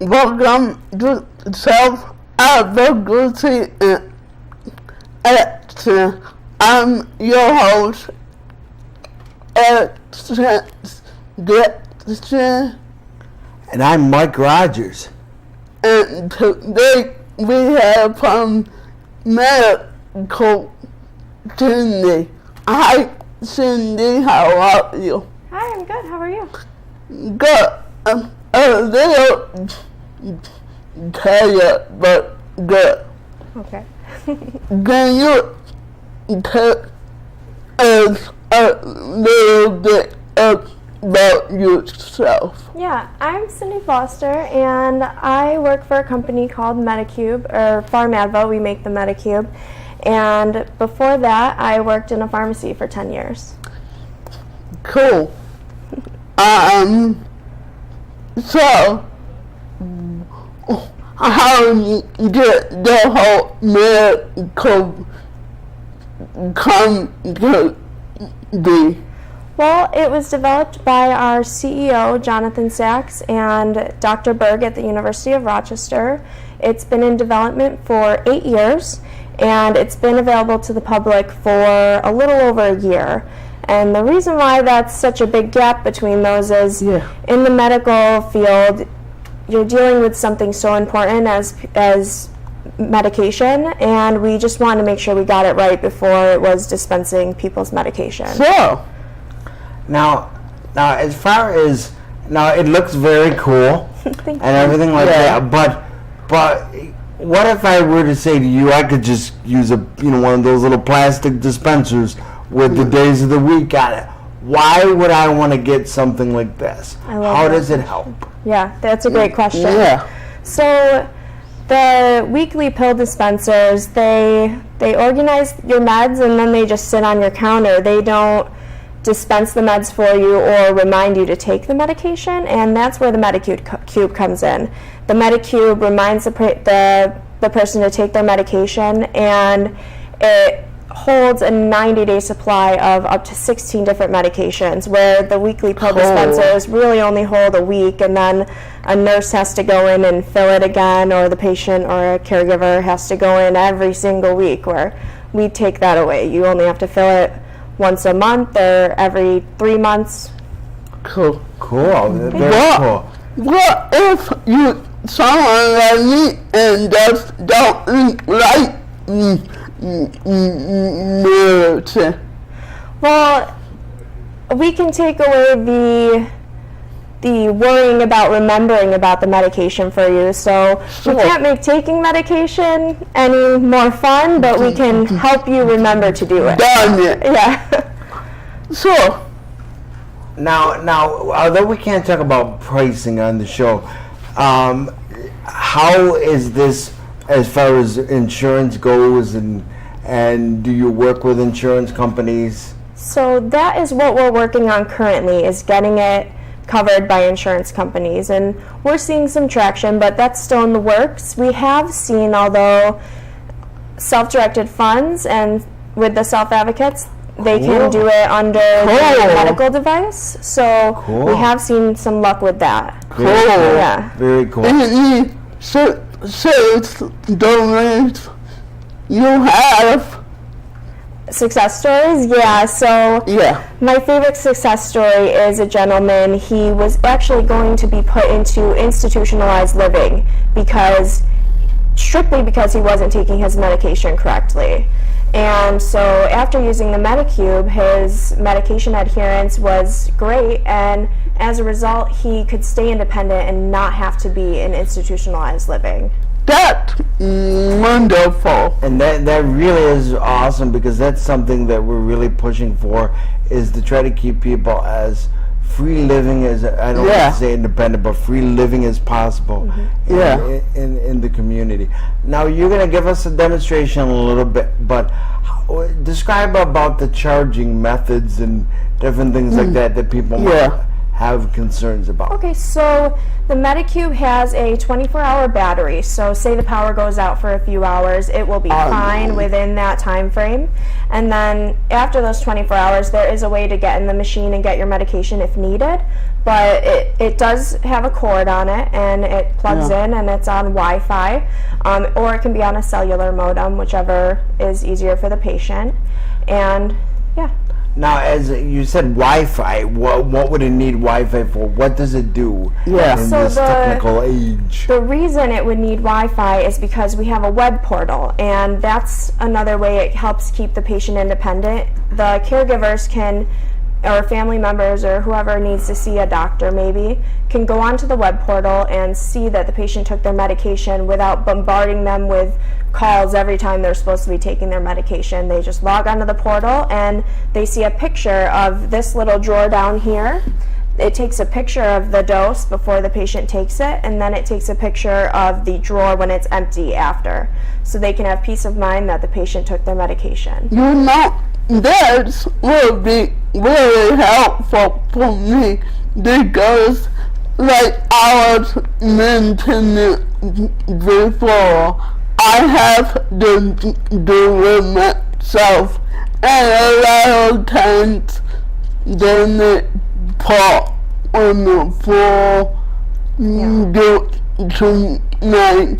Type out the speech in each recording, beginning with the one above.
Welcome to Self-Advocacy and Action. I'm your host, Advocacy. And I'm Mike Rogers. And today we have from Medical Cindy. Hi, Cindy, how are you? Hi, I'm good. How are you? Good. A little tired, but good. Okay. Can you tell us a little bit about yourself? Yeah, I'm Cindy Foster, and I work for a company called MediCube, or PharmAdva. We make the MediCube. And before that, I worked in a pharmacy for 10 years. Cool. So, how did the whole medical come to be? Well, it was developed by our CEO, Jonathan Sachs, and Dr. Berg at the University of Rochester. It's been in development for 8 years, and it's been available to the public for a little over a year. And the reason why that's such a big gap between those is in the medical field, you're dealing with something so important as medication, and we just wanted to make sure we got it right before it was dispensing people's medication. So, Now, as far as it looks very cool and everything like that. But what if I were to say to you, I could just use one of those little plastic dispensers with the days of the week on it? Why would I want to get something like this? How does it help? Yeah, that's a great question. Yeah. So the weekly pill dispensers, they organize your meds and then they just sit on your counter. They don't dispense the meds for you or remind you to take the medication, and that's where the MediCube comes in. The MediCube reminds the person to take their medication, and it holds a 90-day supply of up to 16 different medications, where the weekly pill dispensers really only hold a week, and then a nurse has to go in and fill it again, or the patient or a caregiver has to go in every single week, where we take that away. You only have to fill it once a month or every 3 months. Cool. Very cool. What if someone like me and just don't like medicine? Well, we can take away the worrying about remembering about the medication for you. So we can't make taking medication any more fun, but we can help you remember to do it. Done it. Yeah. So Now, although we can't talk about pricing on the show, how is this as far as insurance goes, and do you work with insurance companies? So that is what we're working on currently, is getting it covered by insurance companies, and we're seeing some traction, but that's still in the works. We have seen, although self-directed funds and with the self-advocates, they can do it under the medical device, so we have seen some luck with that. Yeah. Very cool. So stories you have? Success stories? Yeah, so my favorite success story is a gentleman. He was actually going to be put into institutionalized living strictly because he wasn't taking his medication correctly. And so after using the MediCube, his medication adherence was great, and as a result, he could stay independent and not have to be in institutionalized living. That's wonderful. And that really is awesome, because that's something that we're really pushing for, is to try to keep people as free living as I don't want to say independent, but free living as possible in the community. Now you're going to give us a demonstration a little bit, but describe about the charging methods and different things like that people might have concerns about. Okay, so the MediCube has a 24-hour battery. So say the power goes out for a few hours, it will be fine within that time frame. And then after those 24 hours, there is a way to get in the machine and get your medication if needed. But it does have a cord on it, and it plugs in, and it's on Wi-Fi. Or it can be on a cellular modem, whichever is easier for the patient. And Now, as you said, Wi-Fi. What would it need Wi-Fi for? What does it do in this technical age? The reason it would need Wi-Fi is because we have a web portal, and that's another way it helps keep the patient independent. The caregivers can, or family members, or whoever needs to see a doctor maybe, can go onto the web portal and see that the patient took their medication without bombarding them with calls every time they're supposed to be taking their medication. They just log onto the portal and they see a picture of this little drawer down here. It takes a picture of the dose before the patient takes it, and then it takes a picture of the drawer when it's empty after, so they can have peace of mind that the patient took their medication. You know, this will be really helpful for me because, like I was mentioning before, I have to do it myself, and a lot of times then it put on the floor due to my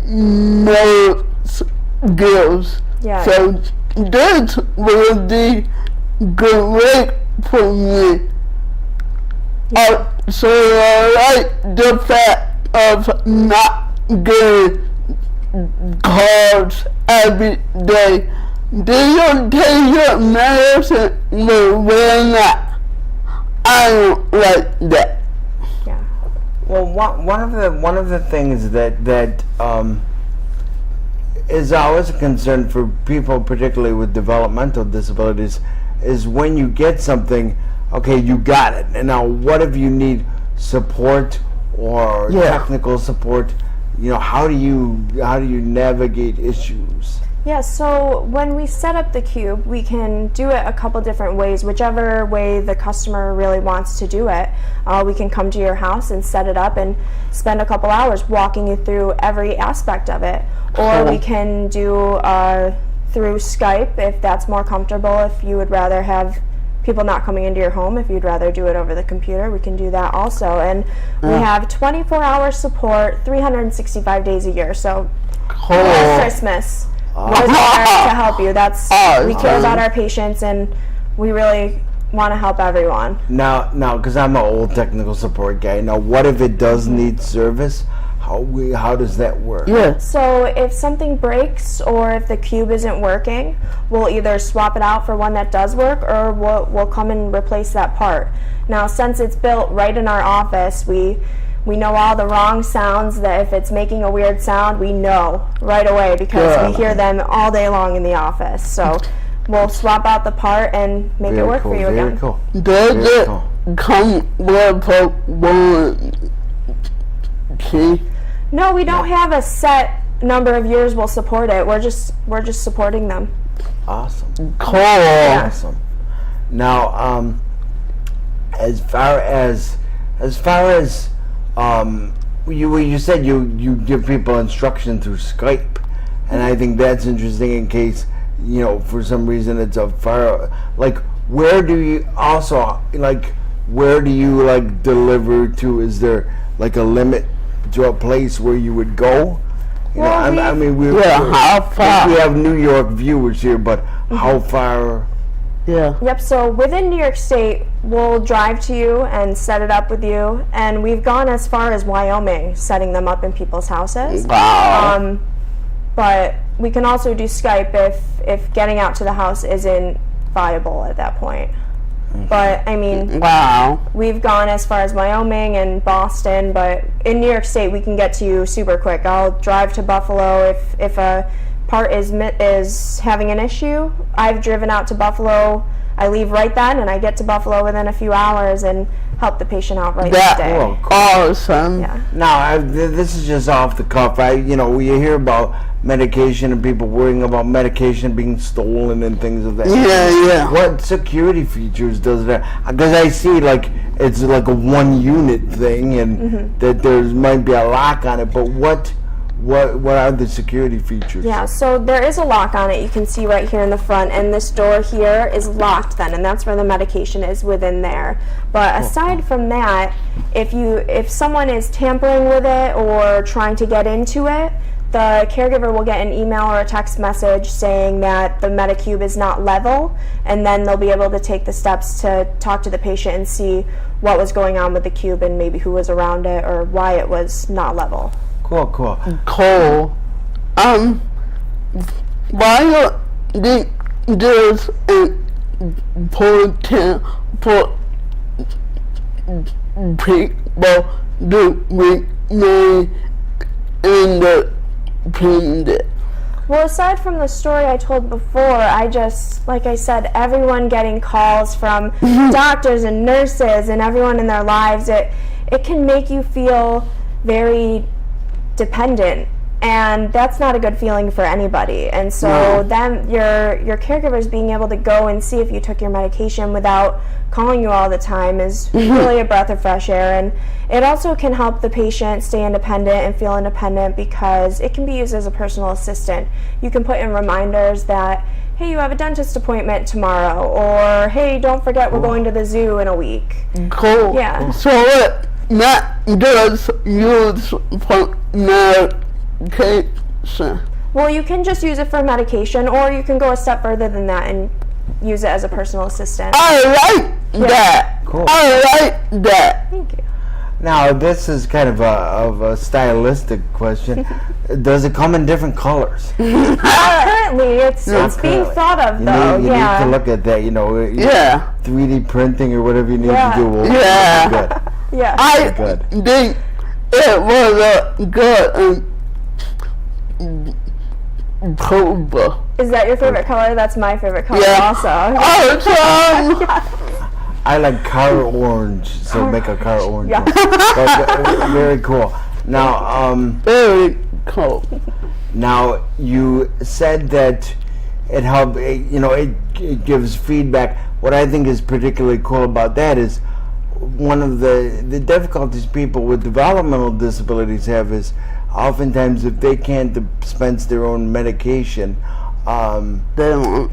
nerve skills. So this will be great for me. So I like the fact of not getting calls every day. Do you take your medicine? No, we're not. I don't like that. Well, one of the things that is always a concern for people, particularly with developmental disabilities, is when you get something, okay, you got it, and now what if you need support or technical support? You know, how do you navigate issues? Yeah, so when we set up the cube, we can do it a couple different ways, whichever way the customer really wants to do it. We can come to your house and set it up and spend a couple hours walking you through every aspect of it. Or we can do through Skype if that's more comfortable. If you would rather have people not coming into your home, if you'd rather do it over the computer, we can do that also. And we have 24-hour support, 365 days a year. So Christmas. We're there to help you. We care about our patients, and we really want to help everyone. Now, because I'm an old technical support guy. Now, what if it does need service? How does that work? So if something breaks or if the cube isn't working, we'll either swap it out for one that does work, or we'll come and replace that part. Now, since it's built right in our office, we know all the wrong sounds, that if it's making a weird sound, we know right away because we hear them all day long in the office. So we'll swap out the part and make it work for you again. Very cool. Does it come with a warranty? No, we don't have a set number of years we'll support it. We're just supporting them. Awesome. Cool. Awesome. Now, as far as you said you give people instruction through Skype, and I think that's interesting in case, you know, for some reason it's a far, like, where do you deliver to? Is there like a limit to a place where you would go? You know, how far? We have New York viewers here, but how far? Yep, so within New York State, we'll drive to you and set it up with you, and we've gone as far as Wyoming, setting them up in people's houses. Wow. But we can also do Skype if getting out to the house isn't viable at that point. But, I mean, we've gone as far as Wyoming and Boston, but in New York State, we can get to you super quick. I'll drive to Buffalo if a part is having an issue. I've driven out to Buffalo. I leave right then, and I get to Buffalo within a few hours, and help the patient out right that day. Cool. Awesome. Yeah. Now, this is just off the cuff. We hear about medication and people worrying about medication being stolen and things of that. Yeah. What security features does that? Because I see it's like a 1 unit thing, and that there might be a lock on it. But what are the security features? Yeah, so there is a lock on it. You can see right here in the front, and this door here is locked then, and that's where the medication is within there. But aside from that, if someone is tampering with it or trying to get into it, the caregiver will get an email or a text message saying that the MediCube is not level, and then they'll be able to take the steps to talk to the patient and see what was going on with the cube and maybe who was around it or why it was not level. Cool. Why do there's important for people do we need in the pandemic? Well, aside from the story I told before, like I said, everyone getting calls from doctors and nurses and everyone in their lives, it can make you feel very dependent, and that's not a good feeling for anybody. And so then your caregivers being able to go and see if you took your medication without calling you all the time is really a breath of fresh air. And it also can help the patient stay independent and feel independent because it can be used as a personal assistant. You can put in reminders that, hey, you have a dentist appointment tomorrow, or hey, don't forget we're going to the zoo in a week. Cool. Yeah. So that does use for medication. Well, you can just use it for medication, or you can go a step further than that and use it as a personal assistant. I like that. Cool. I like that. Thank you. Now, this is kind of a stylistic question. Does it come in different colors? Currently, it's being thought of, though. You need to look at that. 3D printing or whatever you need to do. Will be good. Yeah. I think it was a good purple. Is that your favorite color? That's my favorite color also. Awesome. I like car orange, so make a car orange. Yeah. But, very cool. Now, very cool. Now, you said that it helped, it gives feedback. What I think is particularly cool about that is one of the difficulties people with developmental disabilities have is oftentimes if they can't dispense their own medication, they won't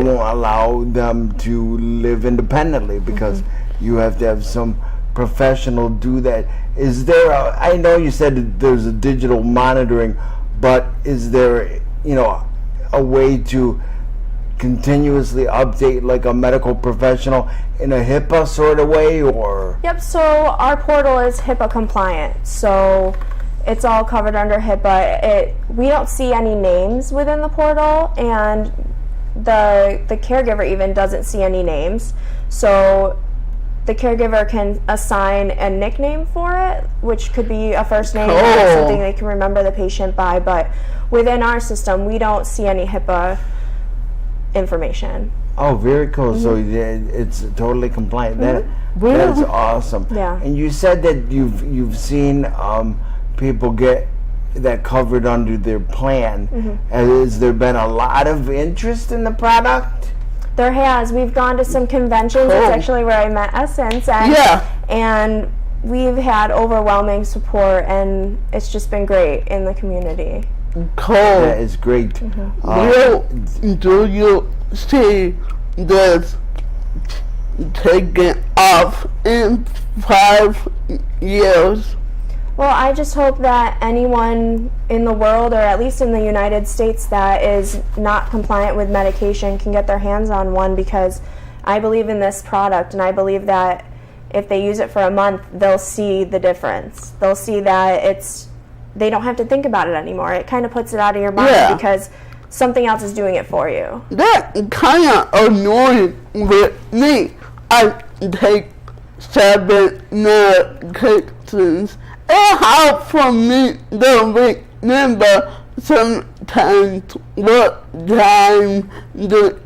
allow them to live independently because you have to have some professional do that. Is there I know you said that there's a digital monitoring, but is there a way to continuously update like a medical professional in a HIPAA sort of way, or? Yep, so our portal is HIPAA compliant, so it's all covered under HIPAA. We don't see any names within the portal, and the caregiver even doesn't see any names, so the caregiver can assign a nickname for it, which could be a first name or something they can remember the patient by, but within our system we don't see any HIPAA information. Oh, very cool. So it's totally compliant. That's awesome. Yeah. And you said that you've seen people get that covered under their plan. Has there been a lot of interest in the product? There has. We've gone to some conventions. That's actually where I met Essence. And we've had overwhelming support, and it's just been great in the community. Cool. That is great. Do you see this taking off in 5 years? Well, I just hope that anyone in the world, or at least in the United States, that is not compliant with medication can get their hands on one, because I believe in this product, and I believe that if they use it for a month, they'll see the difference. They'll see that they don't have to think about it anymore. It kind of puts it out of your mind because something else is doing it for you. That kind of annoying with me. I take 7 medications. It helps for me to remember sometimes what time to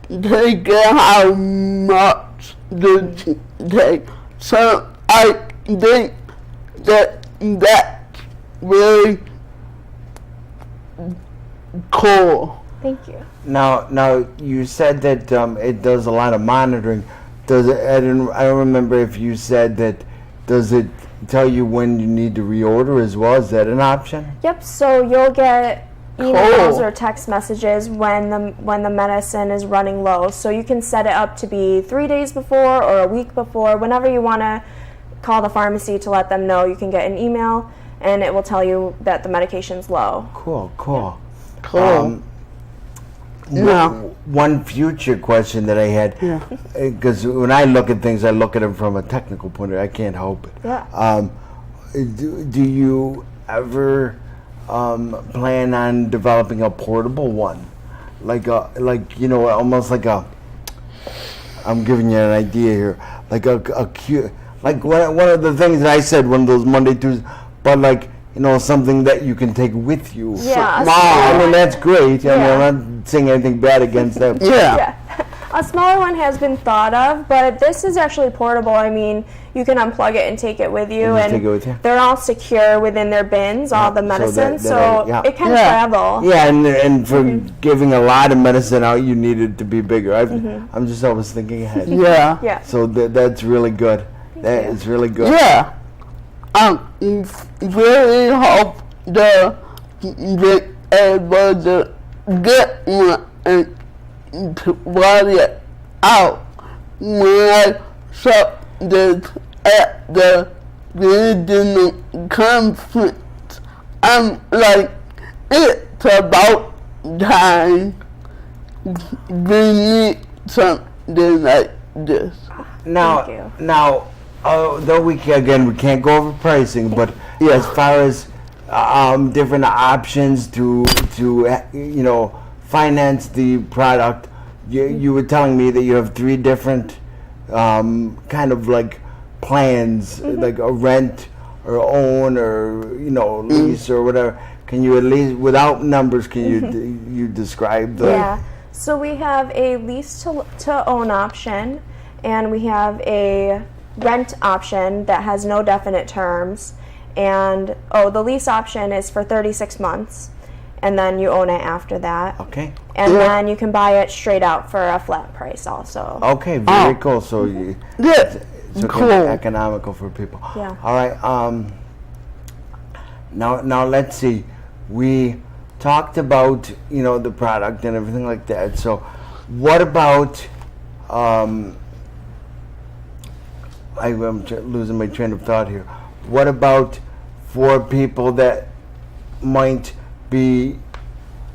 take it, how much to take. So I think that that's really cool. Thank you. Now you said that it does a lot of monitoring. Does it? I don't remember if you said that. Does it tell you when you need to reorder as well? Is that an option? Yep. So you'll get emails Cool. or text messages when the medicine is running low. So you can set it up to be 3 days before or a week before. Whenever you want to call the pharmacy to let them know, you can get an email and it will tell you that the medication's low. Cool. Cool. Yeah. One future question that I had, because when I look at things, I look at them from a technical point of view. I can't help it. Yeah. Do you ever plan on developing a portable one, almost like a? I'm giving you an idea here, like a cute, like one of the things that I said, one of those Monday Tuesdays, but like. Something that you can take with you. Yeah. I mean, that's great. I mean, I'm not saying anything bad against that. Yeah. A smaller one has been thought of, but this is actually portable. I mean, you can unplug it and take it with you, And just take it with you? they're all secure within their bins, all the medicine, so it can travel. Yeah, and for giving a lot of medicine out, you need it to be bigger. I'm just always thinking ahead. Yeah. Yeah. So that's really good. That is really good. Yeah. Really hope the be able to get one and try it out. When I saw this at the regional conference, I'm like, it's about time we need something like this. Thank you. Now, though we can't go over pricing, but as far as different options to finance the product, you were telling me that you have 3 different kind of like plans, like a rent or own or lease or whatever. Can you at least, without numbers, can you describe the? Yeah. So we have a lease to own option, and we have a rent option that has no definite terms, and the lease option is for 36 months, and then you own it after that. Okay. And then you can buy it straight out for a flat price also. Okay, very cool. So it's cool. Economical for people. Yeah. All right. Now let's see. We talked about the product and everything like that. So what about I'm losing my train of thought here. What about for people that might be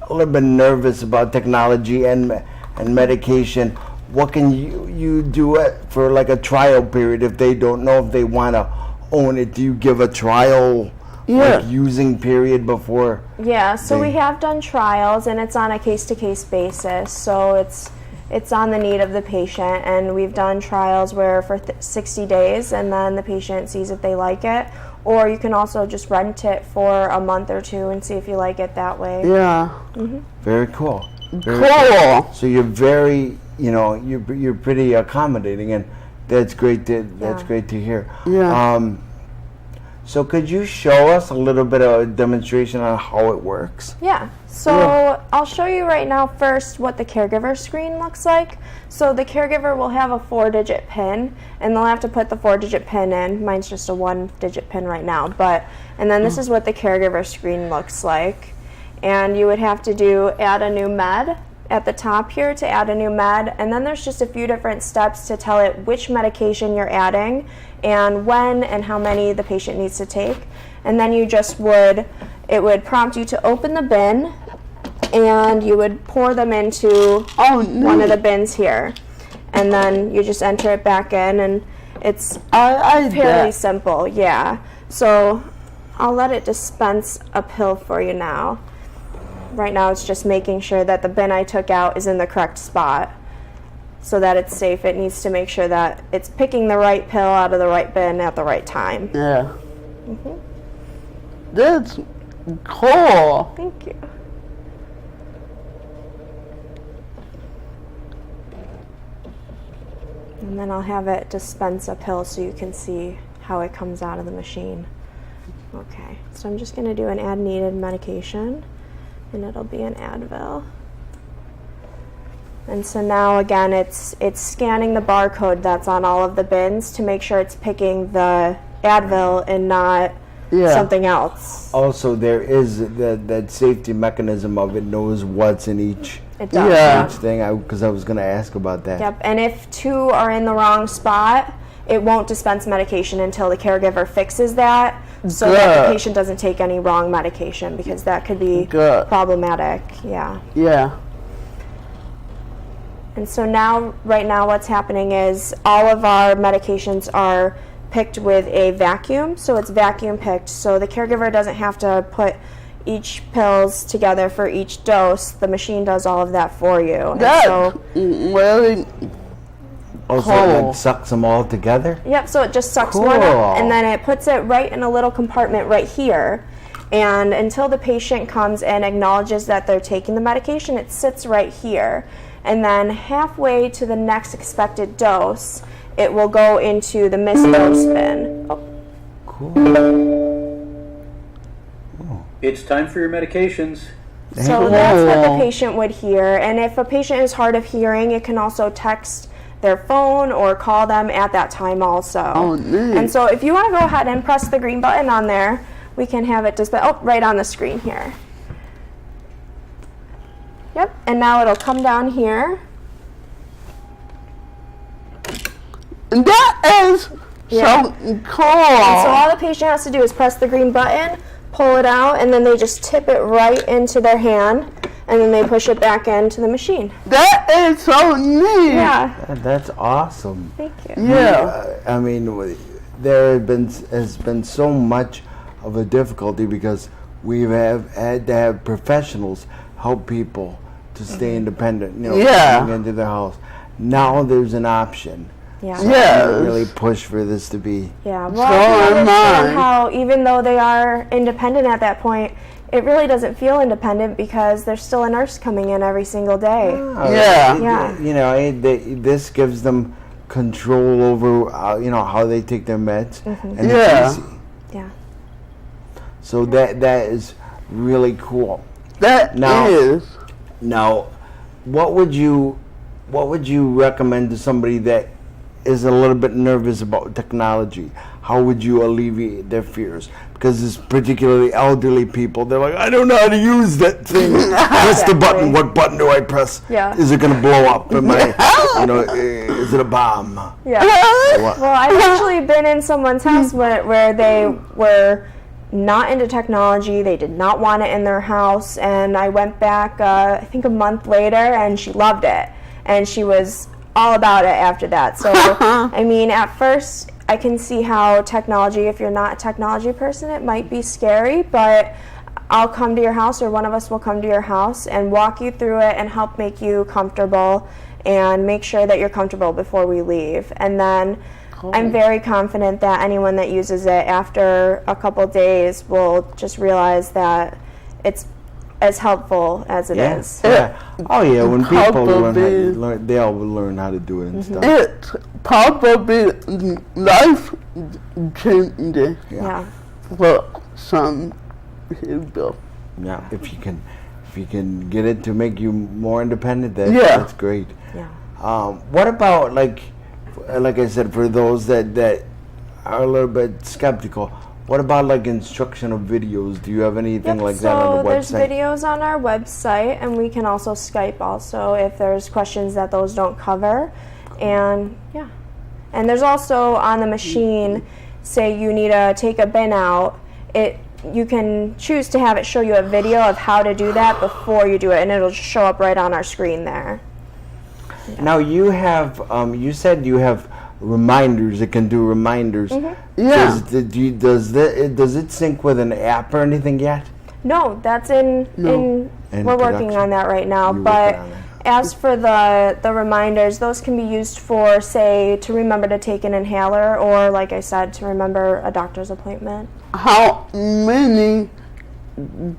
a little bit nervous about technology and medication? What can you do it for like a trial period if they don't know if they want to own it? Do you give a trial like using period before? Yeah, so we have done trials, and it's on a case-to-case basis. So it's on the need of the patient, and we've done trials where for 60 days, and then the patient sees if they like it. Or you can also just rent it for a month or 2 and see if you like it that way. Yeah. Very cool. Cool. So you're very, you're pretty accommodating, and that's great. That's great to hear. Yeah. So could you show us a little bit of a demonstration on how it works? Yeah, so I'll show you right now first what the caregiver screen looks like. So the caregiver will have a 4-digit PIN, and they'll have to put the 4-digit PIN in. Mine's just a 1-digit PIN right now, and then this is what the caregiver screen looks like. And you would have to add a new med at the top here to add a new med, and then there's just a few different steps to tell it which medication you're adding and when and how many the patient needs to take. And then it would prompt you to open the bin, and you would pour them into one of the bins here, and then you just enter it back in, and it's fairly simple. Yeah, so I'll let it dispense a pill for you now. Right now it's just making sure that the bin I took out is in the correct spot so that it's safe. It needs to make sure that it's picking the right pill out of the right bin at the right time. Yeah. That's cool. Thank you. And then I'll have it dispense a pill so you can see how it comes out of the machine. Okay, so I'm just going to do an add needed medication, and it'll be an Advil. And so now again it's scanning the barcode that's on all of the bins to make sure it's picking the Advil and not something else. Also, there is that safety mechanism of it knows what's in each. It does. Each thing, because I was going to ask about that. Yep, and if 2 are in the wrong spot, it won't dispense medication until the caregiver fixes that, so that the patient doesn't take any wrong medication, because that could be problematic. Yeah. And so now, right now, what's happening is all of our medications are picked with a vacuum, so it's vacuum picked, so the caregiver doesn't have to put each pills together for each dose. The machine does all of that for you. That's really also it sucks them all together? Yep, so it just sucks one up, and then it puts it right in a little compartment right here. And until the patient comes and acknowledges that they're taking the medication, it sits right here. And then halfway to the next expected dose, it will go into the missed dose bin. It's time for your medications. So that's what the patient would hear. And if a patient is hard of hearing, it can also text their phone or call them at that time also. Oh, nice. And so if you want to go ahead and press the green button on there, we can have it display. Oh, right on the screen here. Yep, and now it'll come down here. That is so cool. And so all the patient has to do is press the green button, pull it out, and then they just tip it right into their hand, and then they push it back into the machine. That is so neat. Yeah. That's awesome. Thank you. Yeah. I mean, there has been so much of a difficulty because we have had to have professionals help people to stay independent, getting into their house. Now there's an option. Yeah. So I really push for this to be. Yeah. Well, I can understand how even though they are independent at that point, it really doesn't feel independent because there's still a nurse coming in every single day. This gives them control over how they take their meds, and it's easy. Yeah. So that is really cool. Now, what would you recommend to somebody that is a little bit nervous about technology? How would you alleviate their fears? Because it's particularly elderly people. They're like, I don't know how to use that thing. Press the button. What button do I press? Yeah. Is it going to blow up? Is it a bomb? Yeah. Well, I've actually been in someone's house where they were not into technology. They did not want it in their house, and I went back I think a month later, and she loved it, and she was all about it after that. So I mean, at first I can see how technology, if you're not a technology person, it might be scary, but I'll come to your house, or one of us will come to your house and walk you through it and help make you comfortable and make sure that you're comfortable before we leave. And then I'm very confident that anyone that uses it after a couple days will just realize that it's as helpful as it is. Yeah. Oh yeah, when people learn, they all will learn how to do it and stuff. It's probably life changing. Yeah. For some people. Yeah, if you can get it to make you more independent, that's great. Yeah. What about like I said, for those that are a little bit skeptical, what about like instructional videos? Do you have anything like that on the website? So there's videos on our website, and we can also Skype also if there's questions that those don't cover. And and there's also on the machine, say you need to take a bin out, you can choose to have it show you a video of how to do that before you do it, and it'll just show up right on our screen there. Yeah. Now you have, you said you have reminders. It can do reminders. Mm-hmm. Yeah. Does it sync with an app or anything yet? No, that's in we're working on that right now. But as for the reminders, those can be used for, say, to remember to take an inhaler, or like I said, to remember a doctor's appointment. How many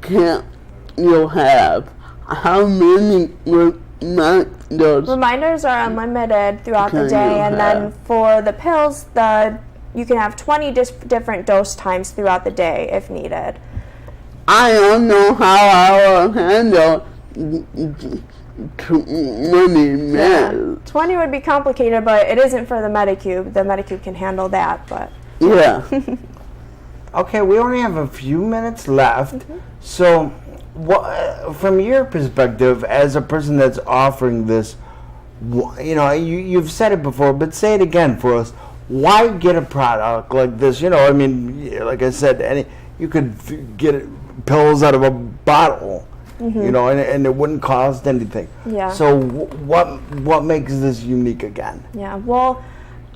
can you have? How many reminders? Reminders are unlimited throughout the day, and then for the pills, you can have 20 different dose times throughout the day if needed. I don't know how I will handle 20 minutes. 20 would be complicated, but it isn't for the MediCube. The MediCube can handle that, but... Yeah. Okay, we only have a few minutes left. So, from your perspective, as a person that's offering this, you've said it before, but say it again for us. Why get a product like this? I mean, like I said, you could get pills out of a bottle, and it wouldn't cost anything. Yeah. So what makes this unique again? Yeah, well,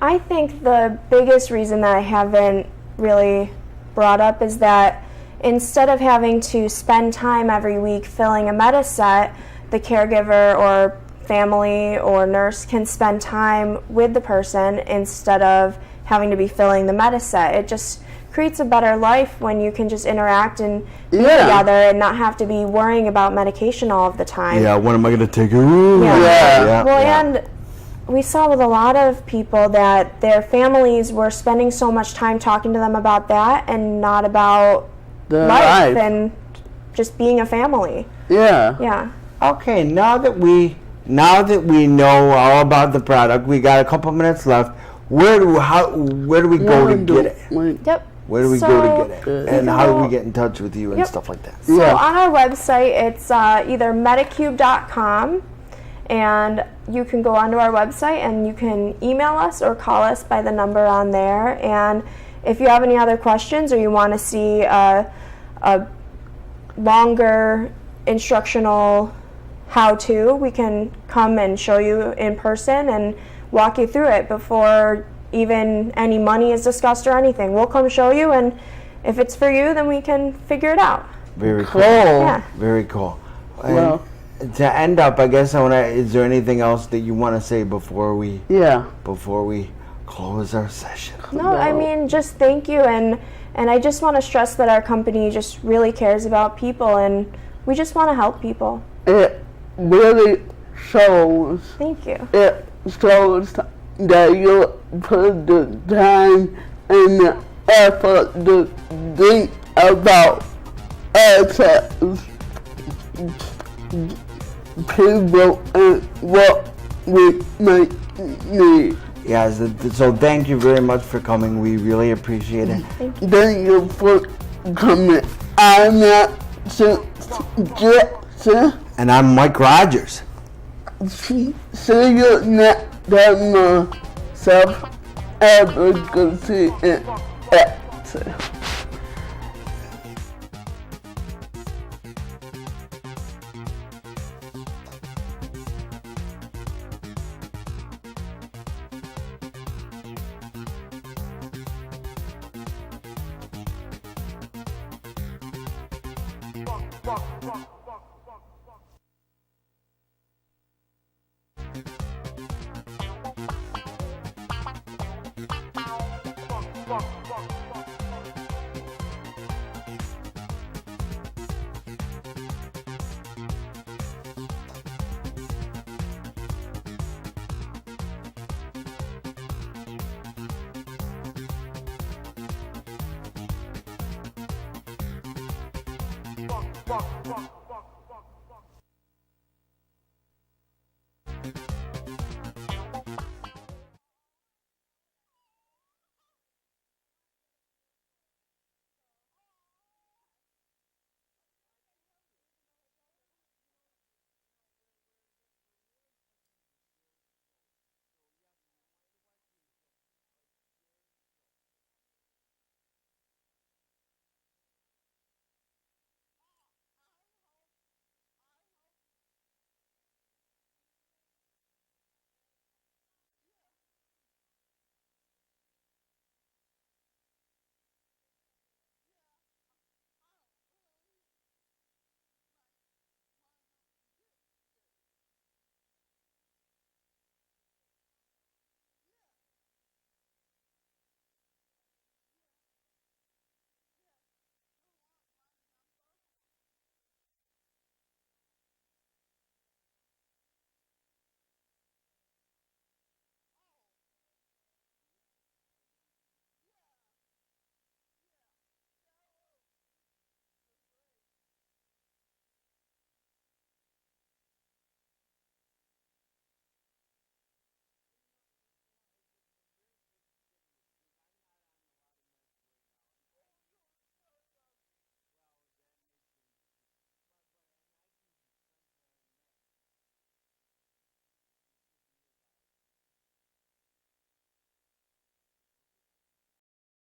I think the biggest reason that I haven't really brought up is that instead of having to spend time every week filling a Mediset, the caregiver or family or nurse can spend time with the person instead of having to be filling the Mediset. It just creates a better life when you can just interact and be together and not have to be worrying about medication all of the time. Yeah, when am I going to take it? And we saw with a lot of people that their families were spending so much time talking to them about that and not about life and just being a family. Yeah. Okay, now that we know all about the product, we got a couple minutes left. Where do we go to get it? Yep. Where do we go to get it? And how do we get in touch with you and stuff like that? So on our website, it's either medicube.com, and you can go onto our website and you can email us or call us by the number on there. And if you have any other questions or you want to see a longer instructional how-to, we can come and show you in person and walk you through it before even any money is discussed or anything. We'll come show you, and if it's for you, then we can figure it out. Very cool. Yeah. Very cool. Well, to end up, I guess is there anything else that you want to say before we close our session? No, I mean, just thank you, and I just want to stress that our company just really cares about people, and we just want to help people. It really shows. Thank you. It shows that you put the time and the effort to think about us as people and what we might need. Yeah, so thank you very much for coming. We really appreciate it. Thank you for coming. I'm not Jackson. And I'm Mike Rogers. See you next time. Self-advocacy and access. Fuck.